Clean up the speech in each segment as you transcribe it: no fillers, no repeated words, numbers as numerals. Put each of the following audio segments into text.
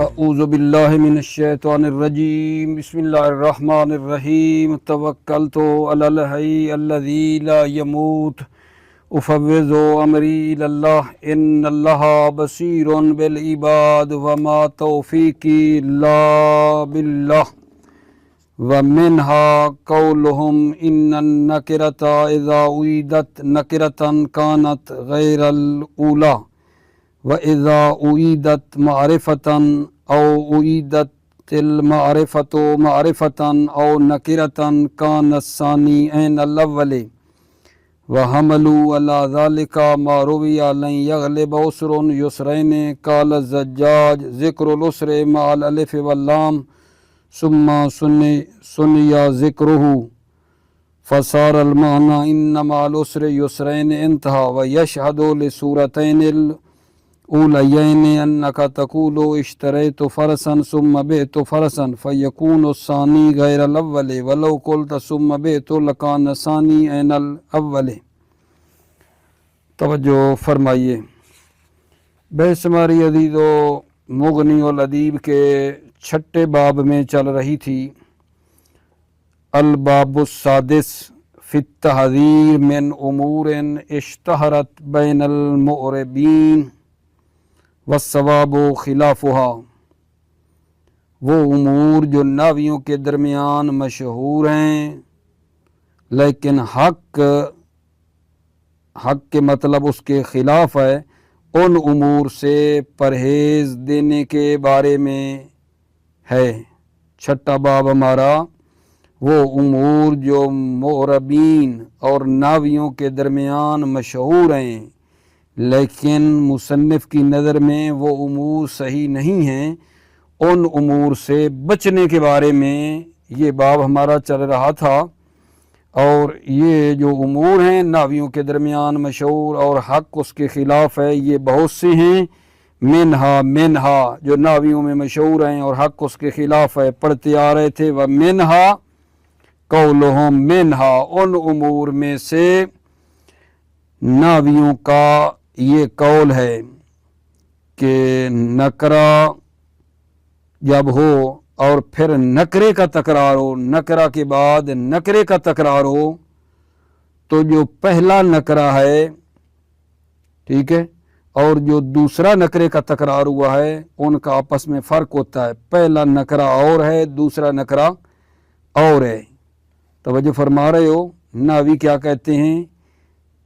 اعوذ باللہ من الشیطان الرجیم بسم اللہ الرحمن الرحیم توکلت علی الحی الذی لا یموت افوض امری الی اللہ ان اللہ بصیر بالعباد وما توفیقی الا باللہ ومنها قولهم ان النکرۃ اذا اعیدت نکرۃ کانت غیر الاولی وَإِذَا أُعِيدَتْ مَعْرِفَةً أَوْ أُعِيدَتِ الْمَعْرِفَةُ مَعْرِفَةً أَوْ نَكِرَةً كَانَ الثَّانِي عِنْدَ الْأَوَّلِ وَحَمَلُوا عَلَى ذَلِكَ مَا رُوِيَ لَنْ يَغْلِبَ عُسْرٌ يُسْرَيْنِ قَالَ الزَّجَّاجُ ذِكْرُ الْعُسْرِ مَعَ الْأَلِفِ وَاللَّامِ ثُمَّ سُنِّيَ ذِكْرُهُ فصار المعنى إن مع العسر يسرين انتهى ويشهد لسورتين الأوليين أنك تقول اشتريت فرسا ثم بعت فرسا فيكون الثاني غير الأول ولو قلت ثم بعت لكان الثاني عين الأول۔ توجہ فرمائیے، بحث ہماری عزیز و مغنی الادیب کے چھٹے باب میں چل رہی تھی۔ الباب السادس فی التحذیر من امور اشتہرت بین المعربین والصواب خلافها، وہ امور جو ناویوں کے درمیان مشہور ہیں لیکن حق کے مطلب اس کے خلاف ہے، ان امور سے پرہیز دینے کے بارے میں ہے۔ چھٹا باب ہمارا وہ امور جو معربین اور ناویوں کے درمیان مشہور ہیں لیکن مصنف کی نظر میں وہ امور صحیح نہیں ہیں، ان امور سے بچنے کے بارے میں یہ باب ہمارا چل رہا تھا۔ اور یہ جو امور ہیں ناویوں کے درمیان مشہور اور حق اس کے خلاف ہے، یہ بہت سے ہیں۔ منہا جو ناویوں میں مشہور ہیں اور حق اس کے خلاف ہے، پڑھتے آ رہے تھے۔ ومنہا قولہم، منہا ان امور میں سے ناویوں کا یہ قول ہے کہ نکرہ جب ہو اور پھر نکرے کا تکرار ہو، نکرہ کے بعد نکرے کا تکرار ہو، تو جو پہلا نکرہ ہے، ٹھیک ہے، اور جو دوسرا نکرے کا تکرار ہوا ہے ان کا آپس میں فرق ہوتا ہے۔ پہلا نکرہ اور ہے، دوسرا نکرہ اور ہے۔ توجہ فرما رہے ہو؟ ناوی کیا کہتے ہیں؟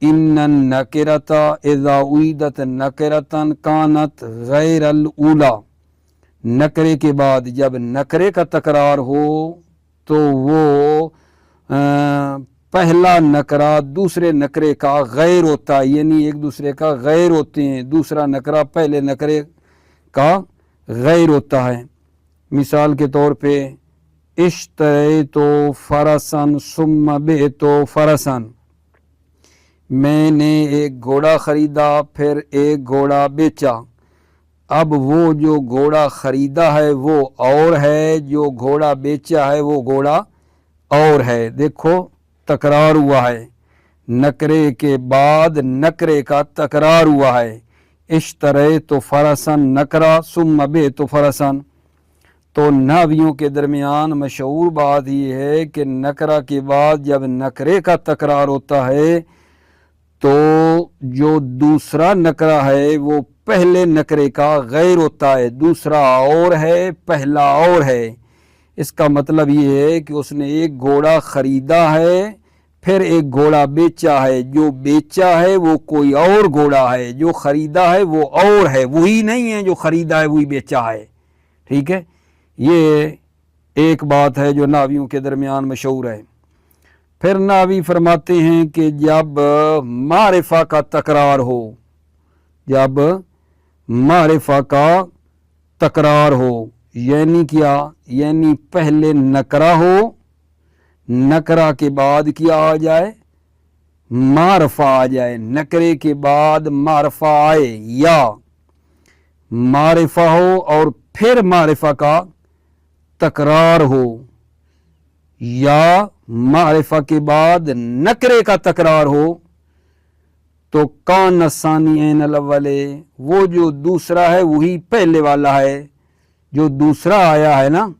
ان النکرۃ اذا اعیدت نکرۃ کانت غیر الاولی، نکرے کے بعد جب نکرے کا تکرار ہو تو وہ پہلا نکرہ دوسرے نکرے کا غیر ہوتا ہے، یعنی ایک دوسرے کا غیر ہوتے ہیں، دوسرا نکرہ پہلے نکرے کا غیر ہوتا ہے۔ مثال کے طور پہ اشتریت فرسا ثم بعت فرسا، میں نے ایک گھوڑا خریدا پھر ایک گھوڑا بیچا۔ اب وہ جو گھوڑا خریدا ہے وہ اور ہے، جو گھوڑا بیچا ہے وہ گھوڑا اور ہے۔ دیکھو تکرار ہوا ہے، نکرے کے بعد نکرے کا تکرار ہوا ہے۔ اشتریت فرسا نکرہ ثم بعت فرسا، تو ناویوں کے درمیان مشہور بات یہ ہے کہ نکرہ کے بعد جب نکرے کا تکرار ہوتا ہے تو جو دوسرا نکرہ ہے وہ پہلے نکرے کا غیر ہوتا ہے، دوسرا اور ہے، پہلا اور ہے۔ اس کا مطلب یہ ہے کہ اس نے ایک گھوڑا خریدا ہے پھر ایک گھوڑا بیچا ہے، جو بیچا ہے وہ کوئی اور گھوڑا ہے، جو خریدا ہے وہ اور ہے، وہی نہیں ہے جو خریدا ہے وہی بیچا ہے، ٹھیک ہے۔ یہ ایک بات ہے جو ناویوں کے درمیان مشہور ہے۔ پھر ناوی فرماتے ہیں کہ جب معرفہ کا تکرار ہو، جب معرفہ کا تکرار ہو، یعنی کیا؟ یعنی پہلے نکرہ ہو، نکرہ کے بعد کیا آ جائے؟ معرفہ آ جائے، نکرے کے بعد معرفہ آئے، یا معرفہ ہو اور پھر معرفہ کا تکرار ہو، یا معرفہ کے بعد نکرے کا تکرار ہو، تو کان ثانی عین الاول، وہ جو دوسرا ہے وہی پہلے والا ہے، जो दूसरा आया है ना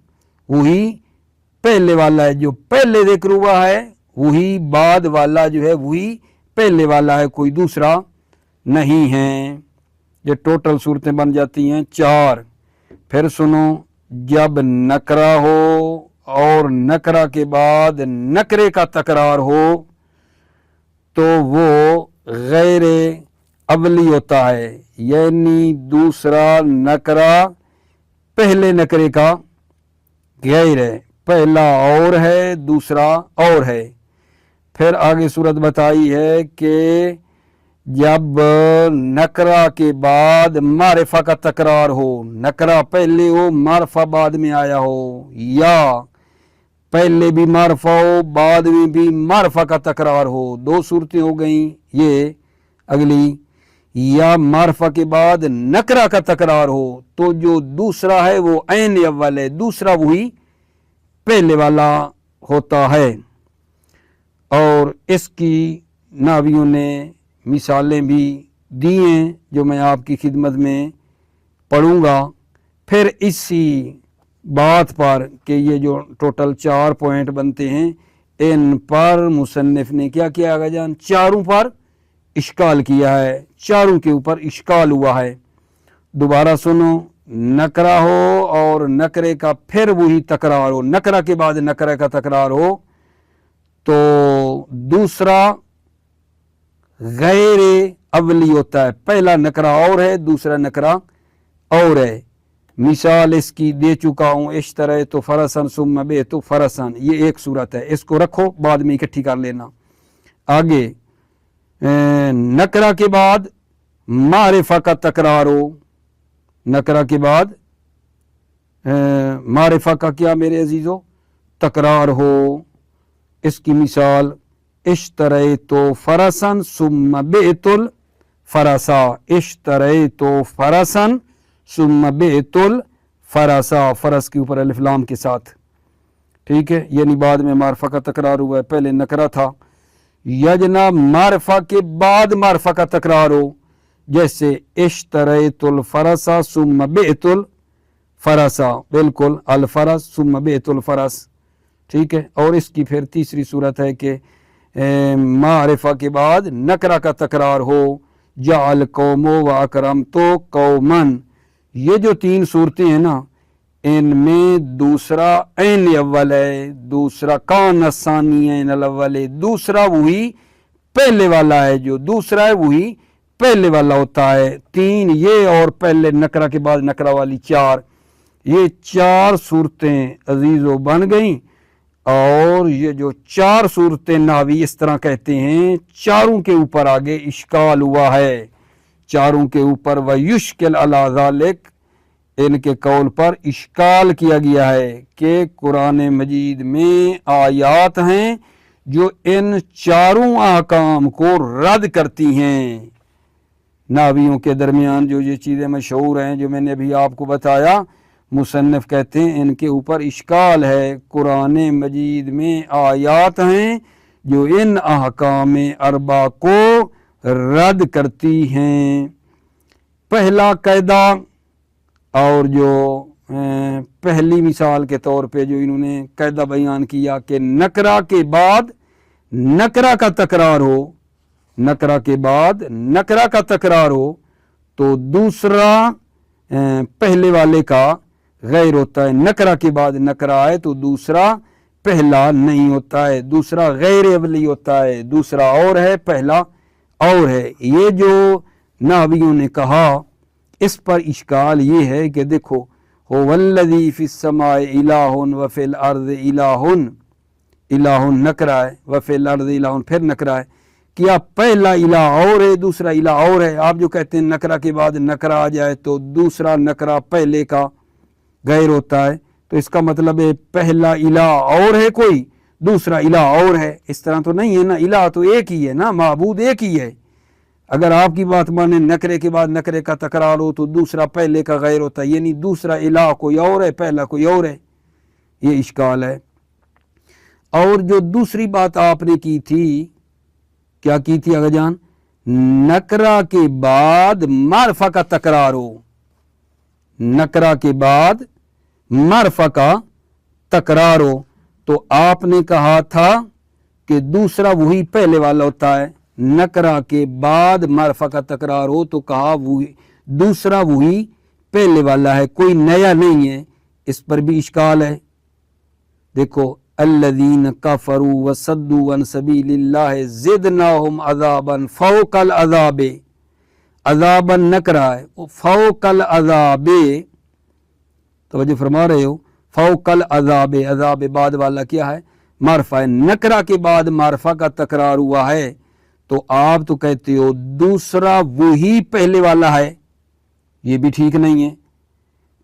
वही पहले वाला है, जो पहले जिक्र हुआ है वही बाद वाला जो है वही पहले वाला है, कोई दूसरा नहीं है। ये टोटल सूरतें बन जाती हैं 4। फिर सुनो, जब नकरा हो और नकरा के बाद नकरे का तकरार हो तो वो गैर अवली होता है, यानी दूसरा नकरा पहले नकरे का गैर है, पहला और है दूसरा और है। फिर आगे सूरत बताई है कि जब नकरा के बाद मारिफा का तकरार हो, नकरा पहले हो मारिफा बाद में आया हो, या पहले भी मारिफा हो बाद में भी मारिफा का तकरार हो, 2 सूरतें हो गई ये अगली। या मारिफा के बाद नकरा का तकरार हो तो जो दूसरा है वो ऐन अव्वल है, दूसरा वही पहले वाला होता है। और इसकी नावियों ने मिसालें भी दी हैं जो मैं आपकी खिदमत में पढ़ूँगा। फिर इसी बात पर कि ये जो टोटल 4 पॉइंट बनते हैं इन पर मुसन्निफ ने क्या किया आगा जान, चारों पर इश्काल किया है, चारों के ऊपर इश्काल हुआ है। दोबारा सुनो, नकरा हो और नकरे का फिर वही तकरार हो, नकरा के बाद नकरे का तकरार हो तो दूसरा गैर अवली होता है, पहला नकरा और है दूसरा नकरा और है। मिसाल इसकी दे चुका हूँ, इस तरह तो फरसन सुम्मा बे तो फरसन, ये एक सूरत है, इसको रखो बाद में इकट्ठी कर लेना। आगे नकरा के बाद मारिफा का तकरार हो, नकरा के बाद मारिफा का क्या मेरे अजीज़ों तकरार हो। इसकी मिसाल इस तरह तो फरसन सुम्मा बेतुल फरसा, इस तरह तो फरसन सुम्मा बेतुल फरसा, फरस के ऊपर अलिफ लाम के साथ, ठीक है, यानी बाद में मारिफा का तकरार हुआ है, पहले नकरा था। यजना मारिफा के बाद मारिफा का तकरार हो, जैसे इश्तरैतुल फरसा सुम्मा बेतुल फरसा, बिल्कुल अल फरस सुम्मा बेतुल फरस, ठीक है। और इसकी फिर तीसरी सूरत है कि मारिफा के बाद नकरा का तकरार हो, जाल कौमो व अकरम तो कौमन, ये जो 3 सूरतें हैं ना इनमें दूसरा ऐन अव्वल है, दूसरा कान असानी ऐन अव्वल है, दूसरा वही पहले वाला है, जो दूसरा है वही पहले वाला होता है। 3 ये और पहले नकरा के बाद नकरा वाली 4, ये 4 सूरतें अजीज़ों बन गईं। और ये जो 4 सूरतें नावी इस तरह कहते हैं, चारों के ऊपर आगे इश्काल हुआ है, चारों के ऊपर वयुश्किल अला ज़ालिक, इनके कौल पर इश्काल किया गया है कि कुरान मजीद में आयात हैं जो इन चारों अहकाम को रद्द करती हैं। नावियों के दरमियान जो ये चीज़ें मशहूर हैं जो मैंने अभी आपको बताया, मुसन्निफ कहते हैं इनके ऊपर इश्काल है। कुरान मजीद में आयात हैं जो इन अहकाम अरबा को रद्द करती हैं। पहला कायदा और जो पहली मिसाल के तौर पे जो इन्होंने कायदा बयान किया कि नकरा के बाद नकरा का तकरार हो, नकरा के बाद नकरा का तकरार हो तो दूसरा पहले वाले का गैर होता है, नकरा के बाद नकरा आए तो दूसरा पहला नहीं होता है, दूसरा गैर अवली होता है, दूसरा और है पहला और है। ये जो नावियों ने कहा इस पर इश्काल ये है कि देखो, हो वल्लज़ी फिस समाए इलाहुन व फिल अर्ज़ इलाहुन, इलाहुन नकरा है, व फिल अर्ज़ इलाहुन फिर नकरा है, क्या पहला इलाह और है दूसरा इलाह और है। आप जो कहते हैं नकरा के बाद नकरा आ जाए तो दूसरा नकरा पहले का गैर होता है, तो इसका मतलब है पहला इलाह और है कोई, दूसरा इलाह और है, इस तरह तो नहीं है ना, इलाह तो एक ही है ना, माबूद एक ही है। अगर आपकी बात माने नकरे के बाद नकरे का तकरार हो तो दूसरा पहले का गैर होता है, यानी दूसरा इलाह कोई और है पहला कोई और है, ये इश्काल है। और जो दूसरी बात आपने की थी, क्या की थी अगर जान, नकरा के बाद मारफा का तकरार हो, नकरा के बाद मारफा का तकरार हो। तो आपने कहा था कि दूसरा वही पहले वाला होता है, नकरा के बाद मारफा का तकरार हो तो कहा वही दूसरा वही पहले वाला है, कोई नया नहीं है। इस पर भी इश्काल है। देखो, अल्लज़ीन कफरू वसद्दू अन सबीलिल्लाह ज़िदनाहुम अज़ाबन फ़ौक़ल अज़ाबे, अज़ाबन नकरा है, फ़ौक़ल अज़ाबे, तवज्जो फरमा रहे हो, फ़ौक़ल अज़ाबे, अज़ाबे बाद वाला क्या है, मारफा है। नकरा के बाद मारफा का तकरार हुआ है तो आप तो कहते हो दूसरा वही पहले वाला है। ये भी ठीक नहीं है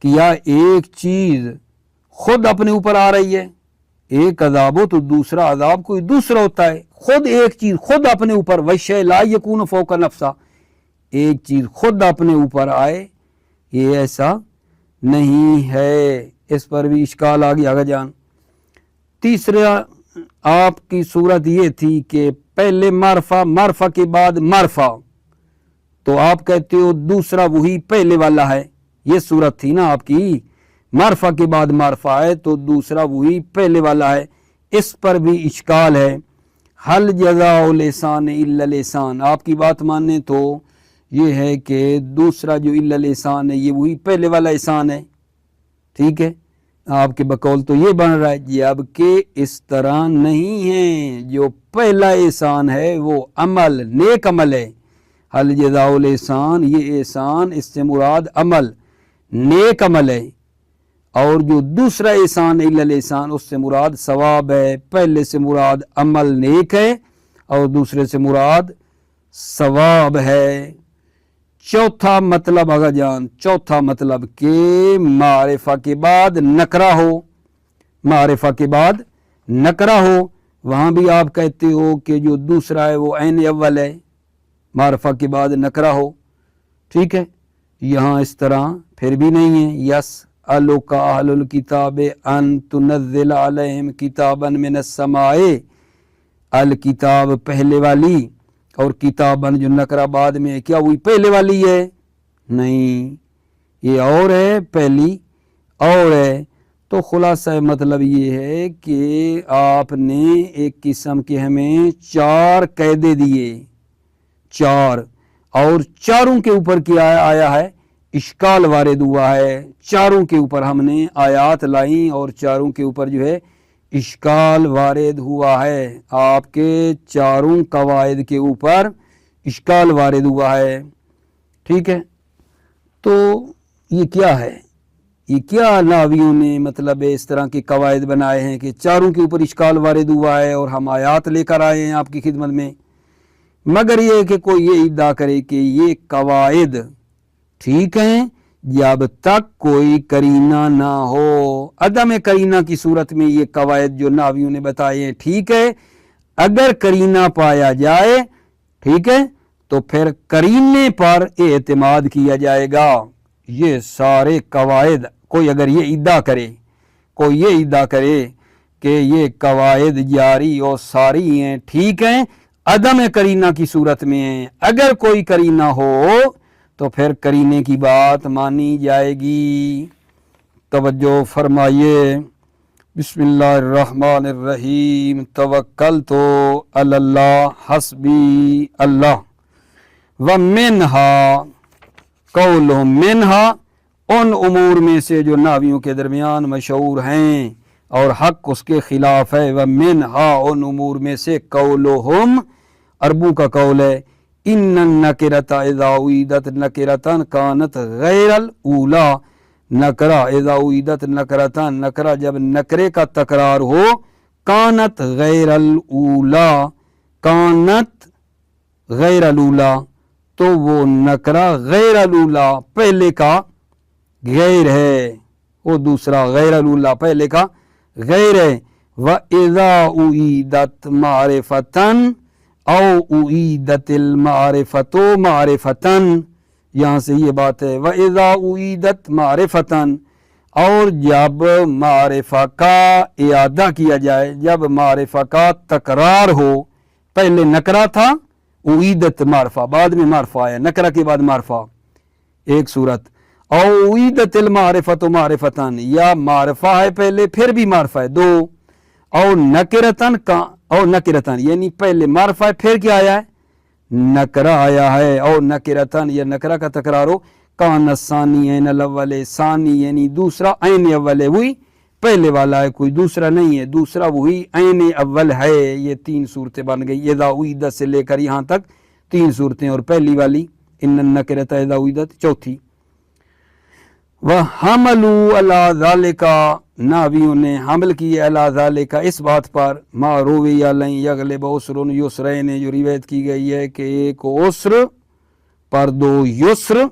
कि या एक चीज खुद अपने ऊपर आ रही है, एक अजाब हो तो दूसरा अजाब कोई दूसरा होता है। खुद एक चीज खुद अपने ऊपर, वशय ला यकून फौका नफ्सा, एक चीज खुद अपने ऊपर आए, ये ऐसा नहीं है। इस पर भी इश्काल आ गया जान। तीसरा आपकी सूरत ये थी कि पहले मारफा, मारफा के बाद मारफा, तो आप कहते हो दूसरा वही पहले वाला है। ये सूरत थी ना आपकी, मारफा के बाद मारफा है तो दूसरा वही पहले वाला है। इस पर भी इश्काल है। हल जज़ाउल एहसान इल्लल एहसान, आपकी बात माने तो ये है कि दूसरा जो इल्लल एहसान है ये वही पहले वाला एहसान है। ठीक है, आपके बकौल तो ये बन रहा है, जबकि इस तरह नहीं है। जो पहला एहसान है वो अमल, नेक अमल है। हल जज़ाउल एहसान, ये एहसान इससे मुराद अमल, नेक अमल है। और जो दूसरा एहसान इल्लल एहसान, उससे मुराद सवाब है। पहले से मुराद अमल नेक है और दूसरे से मुराद सवाब है। चौथा मतलब आगा जान, चौथा मतलब के मारिफा के बाद नकरा हो, मारिफा के बाद नकरा हो। वहाँ भी आप कहते हो कि जो दूसरा है वो ऐन अव्वल है, मारिफा के बाद नकरा हो। ठीक है, यहाँ इस तरह फिर भी नहीं है। यस अलुका अहलुल किताबे अन तुनज़्ज़िल अलैहिम किताबन मिनस समाए, अल किताब पहले वाली और किताबन जो नकरा बाद में है, क्या वही पहले वाली है? नहीं, ये और है, पहली और है। तो खुलासा मतलब ये है कि आपने एक किस्म के हमें चार कायदे दिए, चार, और चारों के ऊपर क्या आया है, इश्काल वारिद हुआ है। चारों के ऊपर हमने आयात लाई और चारों के ऊपर जो है इश्काल वारिद हुआ है। आपके चारों कवायद के ऊपर इश्काल वारिद हुआ है। ठीक है, तो ये क्या है, ये क्या नावियों ने मतलब इस तरह के कवायद बनाए हैं कि चारों के ऊपर इश्काल वारिद हुआ है और हम आयात लेकर आए हैं आपकी खिदमत में। मगर ये कि कोई ये इद्दा करे कि ये कवायद ठीक हैं जब तक कोई करीना ना हो। अदम करीना की सूरत में ये कवायद जो नावियों ने बताए हैं ठीक है। अगर करीना पाया जाए, ठीक है, तो फिर करीने पर एतमाद किया जाएगा। ये सारे कवायद कोई अगर ये इद्दा करे, कोई ये इद्दा करे कि ये कवायद जारी और सारी हैं, ठीक हैं, अदम करीना की सूरत में हैं। अगर कोई करीना हो तो फिर करीने की बात मानी जाएगी। तवज्जो फरमाइए। बिस्मिल्लाहिर्रहमानिर्रहीम। तवक्कलतु अलल्लाह हस्बी अल्लाह। व मिन्हा कौलु, मिन्हा उन उमूर में से जो नावियों के दरमियान मशहूर हैं और हक उसके खिलाफ है। व मिन्हा उन उमूर में से कौलुहुम, अरबू का कौल है, इन्नन नकिरता इज़ा उईदत नकिरतन कानत गैरल ऊला। नकरा इज़ा उईदत नकरतन, नकरा जब नकरे का तकरार हो, कानत गैरल ऊला, कानत गैरल ऊला, तो वो नकरा गैरल ऊला पहले का गैर है, वो दूसरा गैरल ऊला पहले का गैर है। व इज़ा उईदत मारिफतन औ उईदतिल मारिफतो मारिफतन, यहाँ से ये बात है। व इज़ा उईदत मारिफतन, और जब मारिफा का इयादा किया जाए, जब मारिफा का तकरार हो, पहले नकरा था, उईदत मारफा, बाद में मारफा आया, नकरा के बाद मारफा, एक सूरत। औईदत मारिफत मारिफतन, या मारफा है पहले फिर भी मारफा है दो, और नकिरतन का, और नकिरतन यानी पहले मारफा है फिर क्या आया है, नकरा आया है, और नकिरतन या नकरा का तकरारो, कान सानी ऐन अव्वले, सानी यानी दूसरा, ऐन अव्वल है वही पहले वाला है, कोई दूसरा नहीं है, दूसरा वही ऐन अव्वल है। ये तीन सूरतें बन गई इदा उइदत से लेकर यहाँ तक तीन सूरतें, और पहली वाली इन्न नकिरता इदा उइदत चौथी। वह हमलू अला ज़ालिका, नावियों ने हमल किए अला ज़ालिका इस बात पर, मा रोवी अलैहि यगलिब उसरुन युसरैन, जो रिवायत की गई है कि एक उसर पर दो युस्र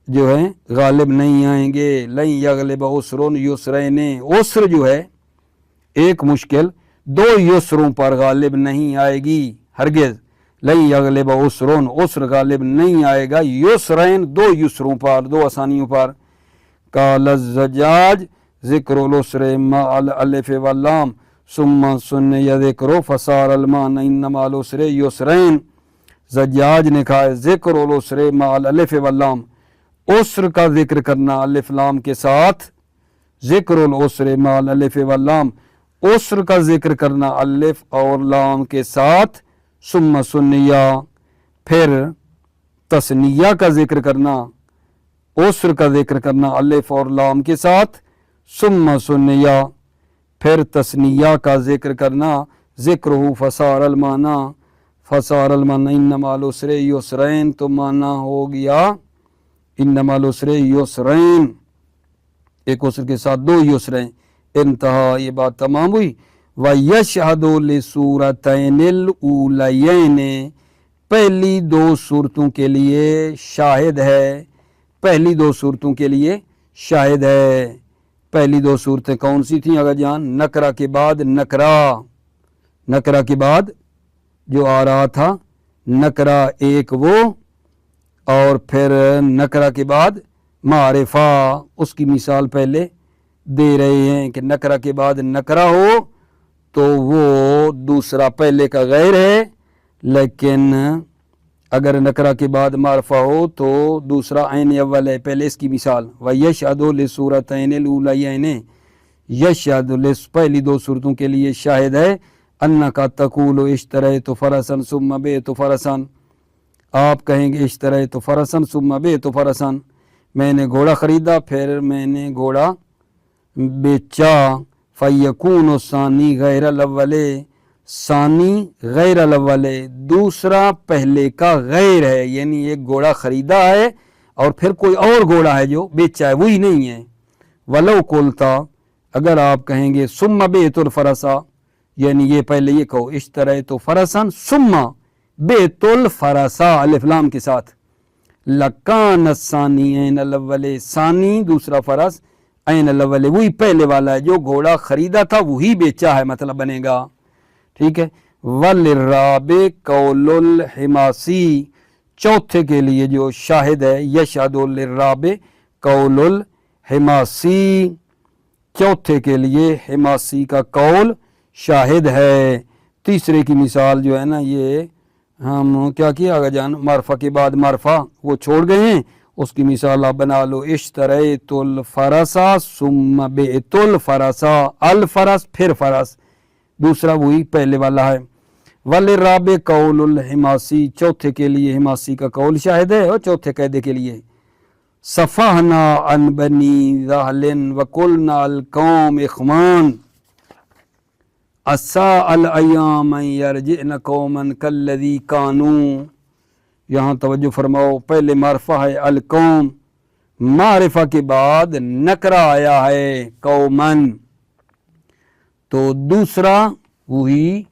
जो है गालिब नहीं आएंगे। लई यगलिब उसरुन युसरैन, उसर जो है एक मुश्किल दो युसरों पर गालिब नहीं आएगी हरगिज। लई यगलिब उसरुन, उसर गालिब नहीं आएगा युसरैन दो युसरों पर, दो आसानियों पर। काल ज़ज्जाज ज़िक्रुल उसरे मअल अलिफ वल लाम सुम्मा सुन्न यज़िक्रो फसार अल मान इन्नमा अल उसरे युसरैन। ज़ज्जाज ने कहा ज़िक्रुल उसरे मअल अलिफ वल लाम, उसर का जिक्र करना अलिफ लाम के साथ, ज़िक्रुल उसरे मअल अलिफ वल लाम, उसर का जिक्र करना अलिफ और लाम के साथ, सुम्मा सुन्निया फिर तस्निया का जिक्र करना, उसर का जिक्र करना अलिफ और लाम के साथ, सुम्मा सुन्निया फिर तस्निया का जिक्र करना, ज़िक्रुहु फसार अल माना, फसार अल माना इन्नमा अल उसरे युसरैन, तो माना हो गया इन्नमा अल उसरे युसरैन, एक उसर के साथ दो युसरैन। इंतहा, ये बात तमाम हुई। व यशहदु लिसूरतैनिल ऊलयैन, पहली दो सूरतों के लिए शाहिद है, पहली दो सूरतों के लिए शाहिद है। पहली दो सूरतें कौन सी थी अगर जान, नकरा के बाद नकरा, नकरा के बाद जो आ रहा था नकरा एक वो, और फिर नकरा के बाद मारिफा, उसकी मिसाल पहले दे रहे हैं कि नकरा के बाद नकरा हो तो वो दूसरा पहले का गैर है, लेकिन अगर नकरा के बाद मारफा हो तो दूसरा ऐन अव्वल है पहले, इसकी मिसाल। व यशहदु लिसूरतैनिल ऊलयैन, यशहदु लिस पहली दो सूरतों के लिए शाहिद है, अन्नका तकूलु इश्तरैतु फरसन सुम्मा बिअतु फरसन, आप कहेंगे इश्तरैतु फरसन सुम्मा बिअतु फरसन, मैंने घोड़ा ख़रीदा फिर मैंने घोड़ा बेचा। फ़यकूनु सानी गैरल अव्वले, सानी गैरल अव्वले, दूसरा पहले का गैर है, यानी एक घोड़ा ख़रीदा है और फिर कोई और घोड़ा है जो बेचा है, वही नहीं है। वलो कुलता, अगर आप कहेंगे सुम्मा बेतुल फरसा, यानी ये पहले ये कहो इश्तरैतु फरसन सुम्मा बेतुल फरसा अलिफ लाम के साथ, लकान सानी ऐन अव्वले, सानी दूसरा फरस, ऐन अव्वले वही पहले वाला है, जो घोड़ा खरीदा था वही बेचा है, मतलब बनेगा। ठीक है। वलिर्राबे कौलुल हिमासी, चौथे के लिए जो शाहिद है, यशहदु लिर्राबे कौलुल हिमासी, चौथे के लिए हिमासी का कौल शाहिद है। तीसरे की मिसाल जो है ना, ये हम क्या किया अगर जान, मारफा के बाद मारफा वो छोड़ गए हैं, उसकी मिसाल आप बना लो, इश्तरैतुल फरसा सुम्मा बिअतुल फरसा, अल फरस फिर फरस, दूसरा वही पहले वाला है। वलिर्राबे कौलुल हिमासी, चौथे के लिए हिमासी का कौल शाहिद है, और चौथे कायदे के लिए सफ़हना अन बनी ज़हलिन वकुलना अल कौम इख्वान, असा अल अय्याम यरजिअन कौमन कल्लज़ी कानू, यहाँ तवज्जो फरमाओ, पहले मारफा है अल कौम, मारिफा के बाद नकरा आया है कौमन, तो दूसरा वही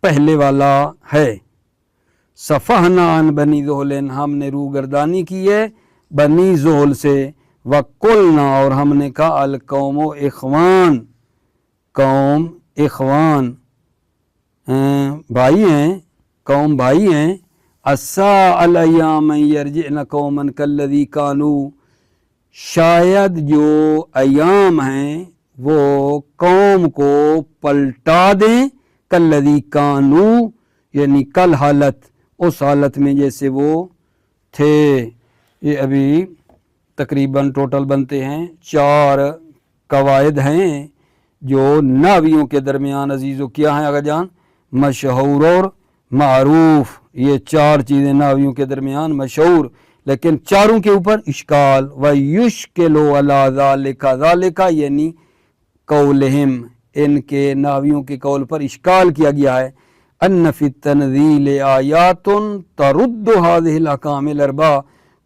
पहले वाला है। सफ़हना अन बनी ज़ोहलिन, हमने रूगर्दानी की है बनी ज़ोहल से, वकुलना और हमने कहा अल कौमो इख्वान, कौम इख्वान भाई हैं, कौम भाई हैं। असा अल अय्याम यरजिअन कौमन कल्लज़ी कानू, शायद जो अय्याम हैं वो कौम को पलटा दें, कल्लज़ी कानू यानी कल हालत, उस हालत में जैसे वो थे। یہ ابھی تقریباً ٹوٹل بنتے ہیں 4 قواعد ہیں جو ناویوں کے درمیان عزیزو کیا ہیں آقا جان؟ مشہور اور معروف. یہ 4 چیزیں ناویوں کے درمیان مشہور، لیکن چاروں کے اوپر اشکال. وَيُشْكِلُ عَلَى ذَلِكَ ذَلِكَ یعنی قولہم، ان کے ناویوں کے قول پر اشکال کیا گیا ہے. ان فی التنزیل آیات ترد هذه الاحکام الاربع،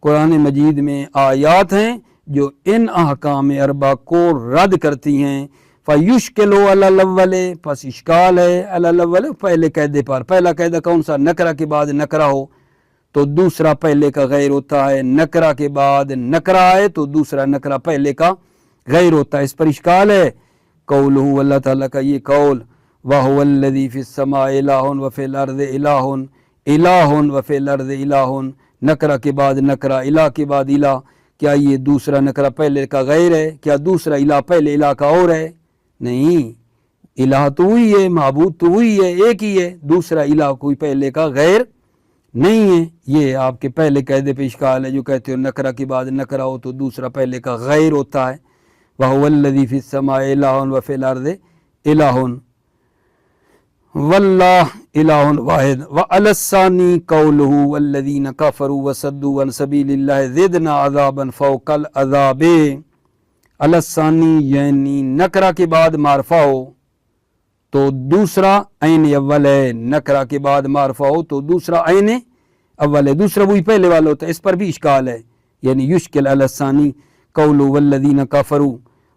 قرآن مجید میں آیات ہیں جو ان احکام اربع کو رد کرتی ہیں. فیشکل علی الاول، پس اشکال ہے علی الاول پہلے قاعدے پر. پہلا قاعدہ کون سا؟ نکرہ کے بعد نکرہ ہو تو دوسرا پہلے کا غیر ہوتا ہے، نکرہ کے بعد نکرہ آئے تو دوسرا نکرہ پہلے کا غیر ہوتا ہے. اس پر اشکال ہے. قولہ، اللہ تعالیٰ کا یہ قول، وَهُوَ الَّذِي فِي السَّمَاءِ إِلَٰهٌ وَفِي الْأَرْضِ إِلَٰهٌ وَفِي الْأَرْضِ إِلَٰهٌ، نکرہ کے بعد نکرہ، الہ کے بعد الہ. کیا یہ دوسرا نکرہ پہلے کا غیر ہے؟ کیا دوسرا الہ پہلے الہ کا اور ہے؟ نہیں، الہ تو وہی ہے، معبود تو وہی ہے، ایک ہی ہے. دوسرا الہ کوئی پہلے کا غیر نہیں ہے. یہ آپ کے پہلے قاعدے پہ اشکال ہے جو کہتے ہو نکرہ کے بعد نکرہ ہو تو دوسرا پہلے کا غیر ہوتا ہے. وَهُوَ الَّذِي فِي السَّمَاءِ إِلَٰهٌ وَفِي الْأَرْضِ إِلَٰهٌ وَاللَّهُ إِلَٰهٌ وَاحِدٌ. وَعَلَى الثَّانِي قَوْلُهُ وَالَّذِينَ كَفَرُوا وَصَدُّوا عَن سَبِيلِ اللَّهِ زِدْنَا عَذَابًا فَوْقَ الْعَذَابِ. عَلَى الثَّانِي یعنی نکرہ کے بعد معرفہ ہو تو دوسرا عین اول ہے، نکرہ کے بعد معرفہ ہو تو دوسرا عین اول ہے، دوسرا وہی پہلے والا ہوتا ہے. اس پر بھی اشکال ہے. یعنی یشکل علی الثانی قول والذین کافروا،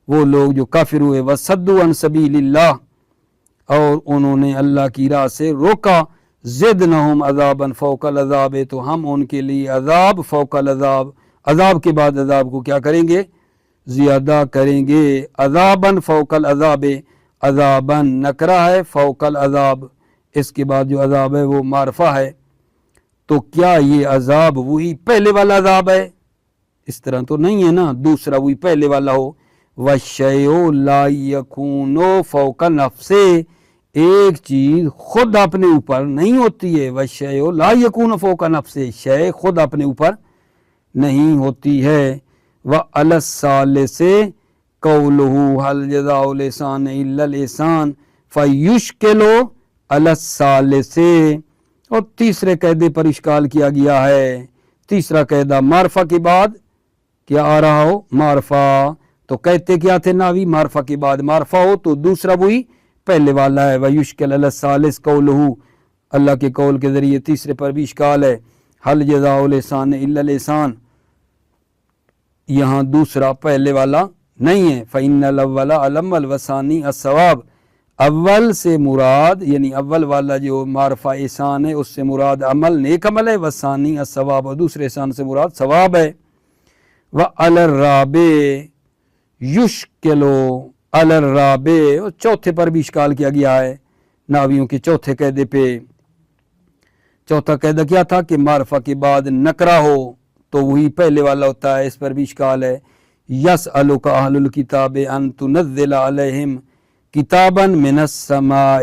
وہ لوگ جو کافر ہوئے، وصدوا عن سبیل اللہ، اور انہوں نے اللہ کی راہ سے روکا، زدنہم عذابا فوق العذاب، تو ہم ان کے لیے عذاب فوق العذاب، عذاب کے بعد عذاب کو کیا کریں گے؟ زیادہ کریں گے. عذابا فوق العذاب، عذابا نکرہ ہے، فوق العذاب اس کے بعد جو عذاب ہے وہ معرفہ ہے. تو کیا یہ عذاب وہی پہلے والا عذاب ہے؟ اس طرح تو نہیں ہے نا، دوسرا وہی پہلے والا ہو. وَالشَّيْءُ لَا يَكُونُ فَوْقَ نَفْسِهِ، ایک چیز خود اپنے اوپر نہیں ہوتی ہے. وَالشَّيْءُ لَا يَكُونُ فَوْقَ نَفْسِهِ، شے خود اپنے اوپر نہیں ہوتی ہے. وَعَلَى الثَّالِثِ قَوْلُهُ هَلْ جَزَاءُ الْإِحْسَانِ إِلَّا الْإِحْسَانُ فَيُشْكِلُ عَلَى الثَّالِثِ. اور تیسرے قاعدے پر اشکال کیا گیا ہے. تیسرا قاعدہ معرفہ کے بعد کیا آ رہا ہو؟ معرفہ. تو کہتے کیا تھے ناوی؟ معرفہ کے بعد معرفہ ہو تو دوسرا وہی پہلے والا ہے. وَيُشْكِلُ عَلَى الثَّالِثِ قَوْلُهُ، اللہ کے قول کے ذریعے تیسرے پر بھی اشکال ہے. هَلْ جَزَاءُ الْإِحْسَانِ إِلَّا الْإِحْسَانُ، یہاں دوسرا پہلے والا نہیں ہے. فَإِنَّ الْأَوَّلَ الْعَمَلُ وَالثَّانِي الثَّوَابُ، اول سے مراد یعنی اول والا جو معرفہ احسان ہے اس سے مراد عمل نیک عمل ہے. وَالثَّانِي الثَّوَابُ، اور دوسرے احسان سے مراد ثواب ہے. وَعَلَى الرَّابِعِ یشکل علی الرابع، اور چوتھے پر بھی اشکال کیا گیا ہے ناویوں کے چوتھے قاعدے پہ. چوتھا قاعدہ کیا تھا کہ معرفہ کے بعد نکرہ ہو تو وہی پہلے والا ہوتا ہے. اس پر بھی اشکال ہے. یسألک اہل الکتاب ان تنزل علیہم کتابا من السماء،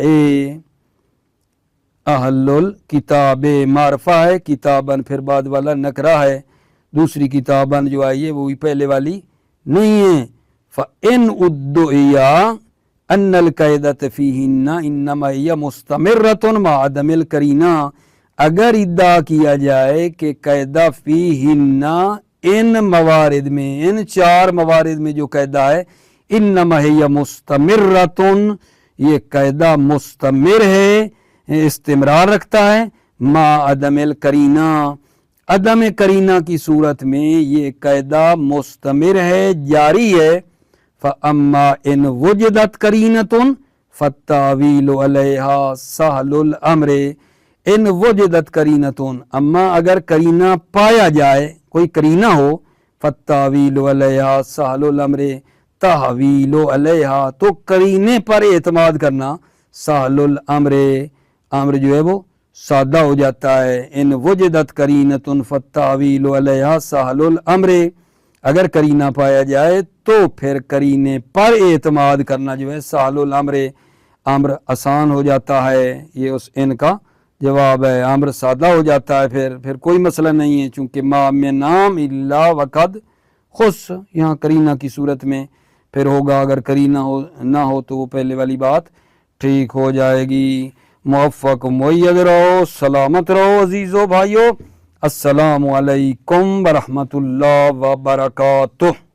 اہل الکتاب معرفہ ہے، کتاباً پھر بعد والا نکرہ ہے. دوسری کتاباً جو آئی ہے وہی پہلے والی نہیں ہے. فَإِنْ اُدُّعِيَا أَنَّ الْقَيْدَةَ فِيهِنَّ إِنَّمَا هِيَ مُسْتَمِرَّةٌ مَعَ عَدَمِ الْقَرِينَةِ، اگر ادعا کیا جائے کہ قاعدہ فِيهِنَّ ان موارد میں، ان 4 موارد میں جو قاعدہ ہے، إِنَّمَا هِيَ مُسْتَمِرَّةٌ، یہ قاعدہ مستمر ہے، استمرار رکھتا ہے، مَعَ عَدَمِ الْقَرِينَةِ، عدم قرینہ کی صورت میں یہ قاعدہ مستمر ہے، جاری ہے. فَأَمَّا إِنْ وُجِدَتْ قَرِينَةٌ فَالتَّأْوِيلُ عَلَيْهَا سَهْلُ الْأَمْرِ. إِنْ وُجِدَتْ قَرِينَةٌ، اما اگر قرینہ پایا جائے، کوئی قرینہ ہو، فَالتَّأْوِيلُ عَلَيْهَا سَهْلُ الْأَمْرِ، تحویل علیہا تو قرینے پر اعتماد کرنا، سَهْلُ الْأَمْرِ، امر جو ہے وہ سادہ ہو جاتا ہے. ان وجدت قرینۃ فالتأویل علیہا سہل الامر، اگر قرینہ پایا جائے تو پھر قرینے پر اعتماد کرنا جو ہے سہل الامر، امر آسان ہو جاتا ہے. یہ اس ان کا جواب ہے امر سادہ ہو جاتا ہے، پھر کوئی مسئلہ نہیں ہے، چونکہ ما من نام الا وقد خص، یہاں کرینہ کی صورت میں پھر ہوگا، اگر کرینہ نہ ہو تو وہ پہلے والی بات ٹھیک ہو جائے گی۔ موفق معید رہو، سلامت رہو عزیزو بھائیو، السلام علیکم ورحمۃ اللہ وبرکاتہ۔